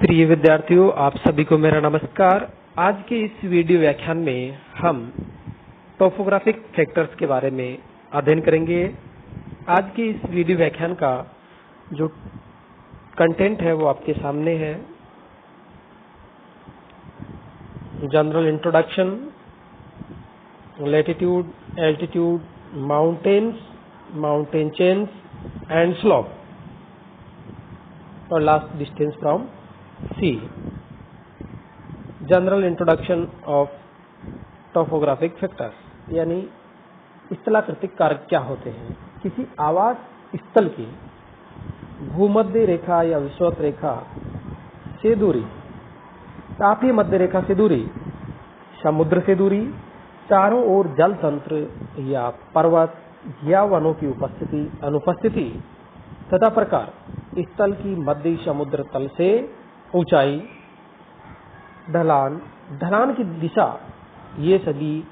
प्रिय विद्यार्थियों, आप सभी को मेरा नमस्कार। आज के इस वीडियो व्याख्यान में हम टोपोग्राफिक फैक्टर्स के बारे में अध्ययन करेंगे। आज के इस वीडियो व्याख्यान का जो कंटेंट है वो आपके सामने है। General introduction, latitude, altitude, mountains, mountain chains and slope और last distance from sea. General introduction of topographic factors, यानी स्थलाकृतिक कारक क्या होते हैं। किसी आवास स्थल की भूमध्य रेखा या विषुवत रेखा से दूरी, तापीय मध्य रेखा से दूरी, समुद्र से दूरी, चारों ओर जल तंत्र या पर्वत या वनों की उपस्थिति अनुपस्थिति तथा प्रकार, स्थल की मध्य समुद्र तल से ऊंचाई, ढलान, ढलान की दिशा, ये सभी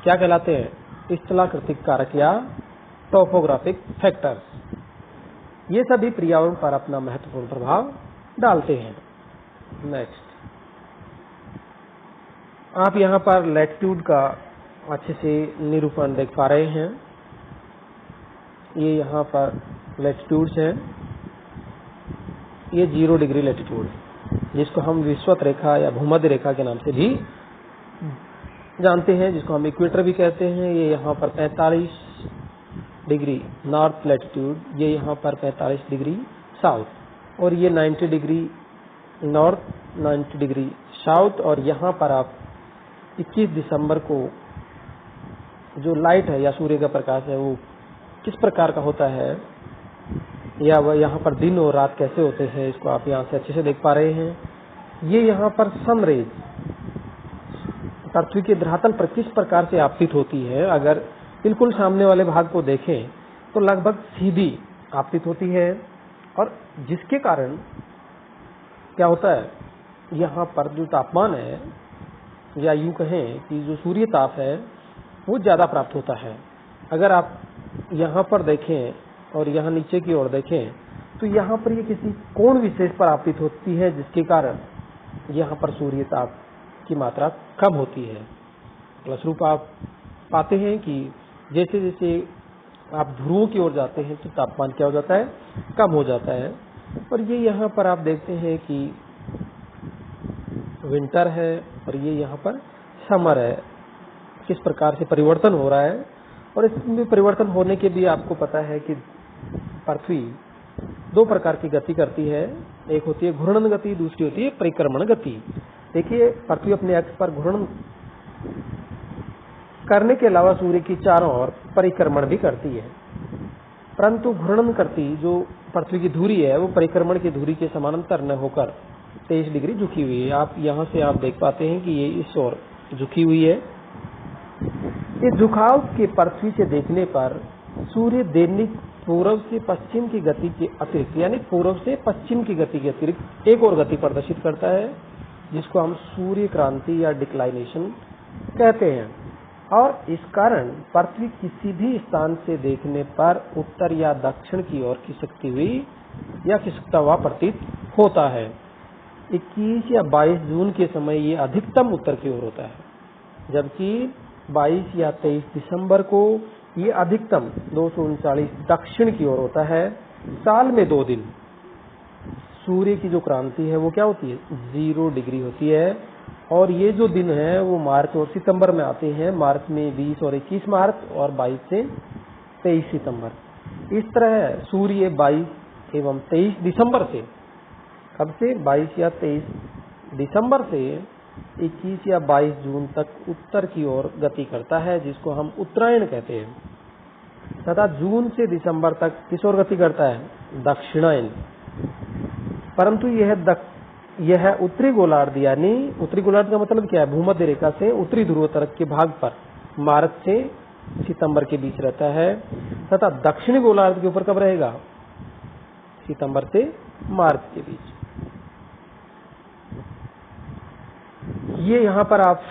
क्या कहलाते हैं? स्थलाकृतिक कारक या टोपोग्राफिक फैक्टर्स। ये सभी पर्यावरण पर अपना महत्वपूर्ण प्रभाव डालते हैं। नेक्स्ट, आप यहाँ पर लैटिट्यूड का अच्छे से निरूपण देख पा रहे हैं। ये यहाँ पर लैटिट्यूड्स हैं। ये 0 डिग्री लैटिट्यूड है, जिसको हम विषुवत रेखा या भूमध्य रेखा के नाम से भी जानते हैं, जिसको हम इक्वेटर भी कहते हैं। ये यहाँ पर 45 डिग्री नॉर्थ लैटिट्यूड, ये यहाँ पर 45 डिग्री साउथ, और ये 90 डिग्री नॉर्थ, 90 डिग्री साउथ। और यहाँ पर आप 21 दिसंबर को जो लाइट है या सूर्य का प्रकाश है वो किस प्रकार का होता है, या वह यहाँ पर दिन और रात कैसे होते हैं, इसको आप यहाँ से अच्छे से देख पा रहे हैं। ये यहाँ पर सनरेज पृथ्वी के धरातल पर किस प्रकार से आपतित होती है। अगर बिल्कुल सामने वाले भाग को देखें तो लगभग सीधी आपतित होती है, और जिसके कारण क्या होता है, यहाँ पर जो तापमान है, या यूं कहें कि जो सूर्य ताप है वो ज्यादा प्राप्त होता है। अगर आप यहाँ पर देखें और यहाँ नीचे की ओर देखें तो यहाँ पर ये किसी कोण विशेष पर आपतित होती है, जिसके कारण यहाँ पर सूर्य ताप की मात्रा कम होती है। फलस्वरूप आप पाते हैं कि जैसे जैसे आप ध्रुवों की ओर जाते हैं तो तापमान क्या हो जाता है, कम हो जाता है। और ये यहाँ पर आप देखते हैं कि विंटर है और ये यहाँ पर समर है। किस प्रकार से परिवर्तन हो रहा है, और इसमें परिवर्तन होने के भी आपको पता है कि पृथ्वी 2 प्रकार की गति करती है। एक होती है घूर्णन गति, दूसरी होती है परिक्रमण गति। देखिए, पृथ्वी अपने अक्ष पर घूर्णन करने के अलावा सूर्य की चारों ओर परिक्रमण भी करती है, परंतु घूर्णन करती जो पृथ्वी की धुरी है वो परिक्रमण की धुरी के समानांतर न होकर 23 डिग्री झुकी हुई है। आप यहाँ से आप देख पाते हैं कि ये इस ओर झुकी हुई है। इस झुकाव के पृथ्वी से देखने पर सूर्य दैनिक पूर्व से पश्चिम की गति के अतिरिक्त, यानी पूर्व से पश्चिम की गति के अतिरिक्त एक और गति प्रदर्शित करता है, जिसको हम सूर्य क्रांति या डिक्लाइनेशन कहते हैं। और इस कारण पृथ्वी किसी भी स्थान से देखने पर उत्तर या दक्षिण की ओर खिसकती हुई या खिसकता हुआ प्रतीत होता है। 21 या 22 जून के समय ये अधिकतम उत्तर की ओर होता है, जबकि 22 या 23 दिसंबर को ये अधिकतम 239 दक्षिण की ओर होता है। साल में 2 दिन सूर्य की जो क्रांति है वो क्या होती है, 0 डिग्री होती है। और ये जो दिन है वो मार्च और सितंबर में आते हैं। मार्च में 20 और 21 मार्च, और 22 से 23 सितंबर। इस तरह सूर्य 22 एवं 23 दिसंबर से, कब से, 22 या 23 दिसंबर से 21 या 22 जून तक उत्तर की ओर गति करता है, जिसको हम उत्तरायण कहते हैं। तथा जून से दिसंबर तक किस ओर गति करता है, दक्षिणायन। परंतु यह उत्तरी गोलार्ध, यानी उत्तरी गोलार्ध का मतलब क्या है, भूमध्य रेखा से उत्तरी ध्रुव तरफ के भाग पर मार्च से सितंबर के बीच रहता है। तथा दक्षिणी गोलार्ध के ऊपर कब रहेगा, सितंबर से मार्च के बीच। ये यहाँ पर आप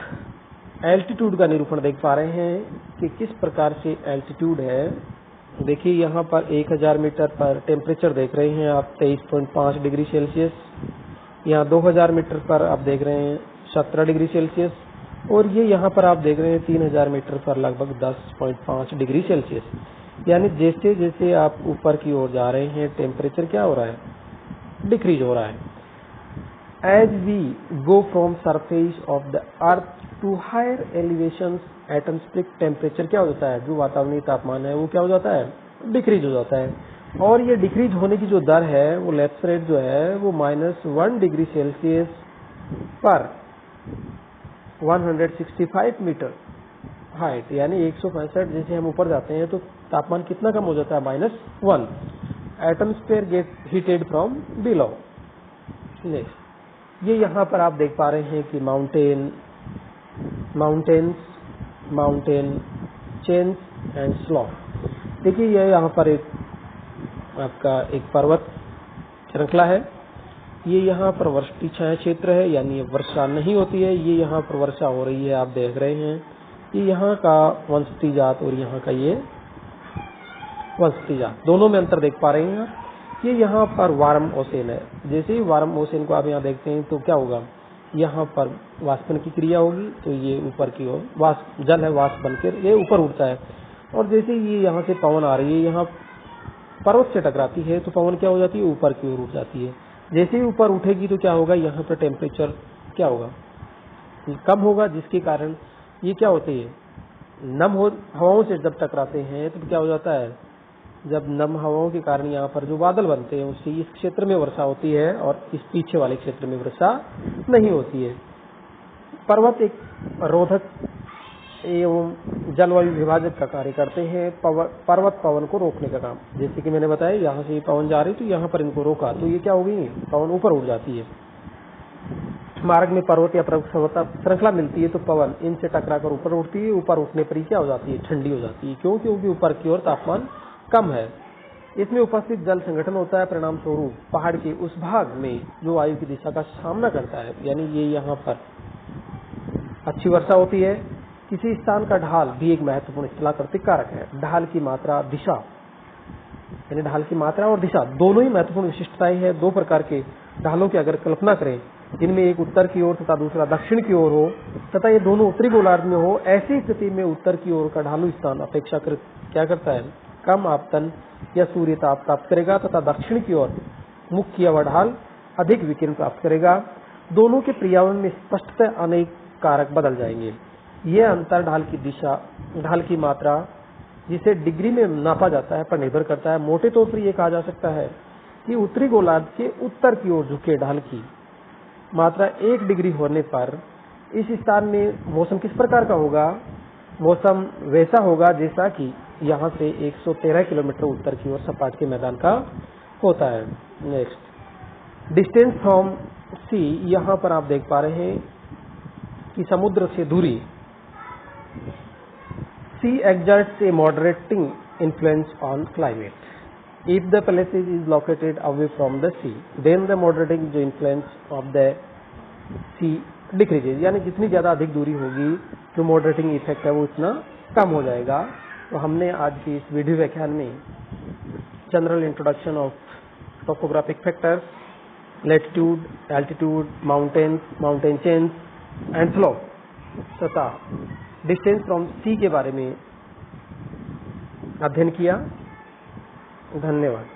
एल्टीट्यूड का निरूपण देख पा रहे हैं कि किस प्रकार से एल्टीट्यूड है। देखिए यहाँ पर 1000 मीटर पर टेम्परेचर देख रहे हैं आप 23.5 डिग्री सेल्सियस। यहाँ 2000 मीटर पर आप देख रहे हैं 17 डिग्री सेल्सियस, और ये यहाँ पर आप देख रहे हैं 3000 मीटर पर लगभग 10.5 डिग्री सेल्सियस। यानी जैसे जैसे आप ऊपर की ओर जा रहे हैं टेम्परेचर क्या हो रहा है, डिक्रीज हो रहा है। As we go from surface of the earth to higher elevations, atmospheric temperature क्या हो जाता है, जो वातावरणीय तापमान है वो क्या हो जाता है, डिक्रीज हो जाता है। और ये डिक्रीज होने की जो दर है वो लैप्स रेट जो है वो -1 डिग्री सेल्सियस पर 165 मीटर हाइट, यानी 165 जैसे हम ऊपर जाते हैं तो तापमान कितना कम हो जाता है, -1। Atmosphere gate heated from below. Next, ये यहाँ पर आप देख पा रहे हैं कि माउंटेन चेन्स एंड स्लॉप। देखिए ये यहाँ पर आपका एक पर्वत श्रृंखला है। ये यहाँ पर वृष्टि छाया क्षेत्र है, यानी वर्षा नहीं होती है। ये यहाँ पर वर्षा हो रही है, आप देख रहे हैं। ये यहाँ का वनस्पति जात और यहाँ का ये वनस्पति जात, दोनों में अंतर देख पा रहे हैं। ये यहाँ पर वार्म ओशन है। जैसे ही वार्म ओशन को आप यहाँ देखते हैं तो क्या होगा, यहाँ पर वाष्पन की क्रिया होगी, तो ये ऊपर की ओर वाष्प जल है, वाष्प बनकर ये ऊपर उठता है। और जैसे ये यहाँ से पवन आ रही है, यहाँ पर्वत से टकराती है तो पवन क्या हो जाती है, ऊपर की ओर उठ जाती है। जैसे ही ऊपर उठेगी तो क्या होगा, यहाँ पर टेम्परेचर क्या होगा, कम होगा, जिसके कारण ये क्या होती है, नम हवाओं से जब टकराते हैं तो क्या हो जाता है, जब नम हवाओं के कारण यहाँ पर जो बादल बनते हैं उससे इस क्षेत्र में वर्षा होती है और इस पीछे वाले क्षेत्र में वर्षा नहीं होती है। पर्वत एक रोधक एवं जलवायु विभाजक का कार्य करते हैं। पर्वत पवन को रोकने का काम, जैसे कि मैंने बताया यहाँ से पवन जा रही तो यहाँ पर इनको रोका तो ये क्या हो गई, पवन ऊपर उठ जाती है। मार्ग में पर्वत या पर्वत श्रृंखला मिलती है तो पवन इनसे टकराकर ऊपर उठती है। ऊपर उठने पर ही क्या हो जाती है, ठंडी हो जाती है। क्यों, क्योंकि ऊपर की ओर तापमान कम है। इसमें उपस्थित जल संगठन होता है, परिणाम स्वरूप पहाड़ के उस भाग में जो वायु की दिशा का सामना करता है, यानी ये यहाँ पर अच्छी वर्षा होती है। किसी स्थान का ढाल भी एक महत्वपूर्ण स्थलाकृतिक कारक है। ढाल की मात्रा, दिशा, यानी ढाल की मात्रा और दिशा दोनों ही महत्वपूर्ण विशिष्टताएं हैं। दो प्रकार के ढालों की अगर कल्पना करें, जिनमें एक उत्तर की ओर तथा दूसरा दक्षिण की ओर हो तथा ये दोनों उत्तरी गोलार्ध में हो, ऐसी स्थिति में उत्तर की ओर का ढालू स्थान अपेक्षाकृत क्या करता है, कम आपतन या सूर्य ताप प्राप्त करेगा तथा दक्षिण की ओर मुख किया हुआ ढाल अधिक विकिरण प्राप्त करेगा। दोनों के पर्यावरण में स्पष्टतः अनेक कारक बदल जाएंगे। यह अंतर ढाल की दिशा, ढाल की मात्रा, जिसे डिग्री में नापा जाता है, पर निर्भर करता है। मोटे तौर पर यह कहा जा सकता है कि उत्तरी गोलार्ध के उत्तर की ओर झुके ढाल की मात्रा 1 डिग्री होने पर इस स्थान में मौसम किस प्रकार का होगा, मौसम वैसा होगा जैसा कि यहाँ से 113 किलोमीटर उत्तर की ओर सपाट के मैदान का होता है। नेक्स्ट, डिस्टेंस फ्रॉम सी, यहाँ पर आप देख पा रहे हैं कि समुद्र से दूरी। सी exerts a moderating influence on climate. If the place is located away from the sea, then the moderating influence of the sea decreases. यानी जितनी ज़्यादा अधिक दूरी होगी जो moderating इफेक्ट है वो इतना कम हो जाएगा। तो हमने आज की इस वीडियो व्याख्यान में general introduction of topographic factors, latitude, altitude, mountain chains and slope तथा डिस्टेंस फ्रॉम सी के बारे में अध्ययन किया। धन्यवाद।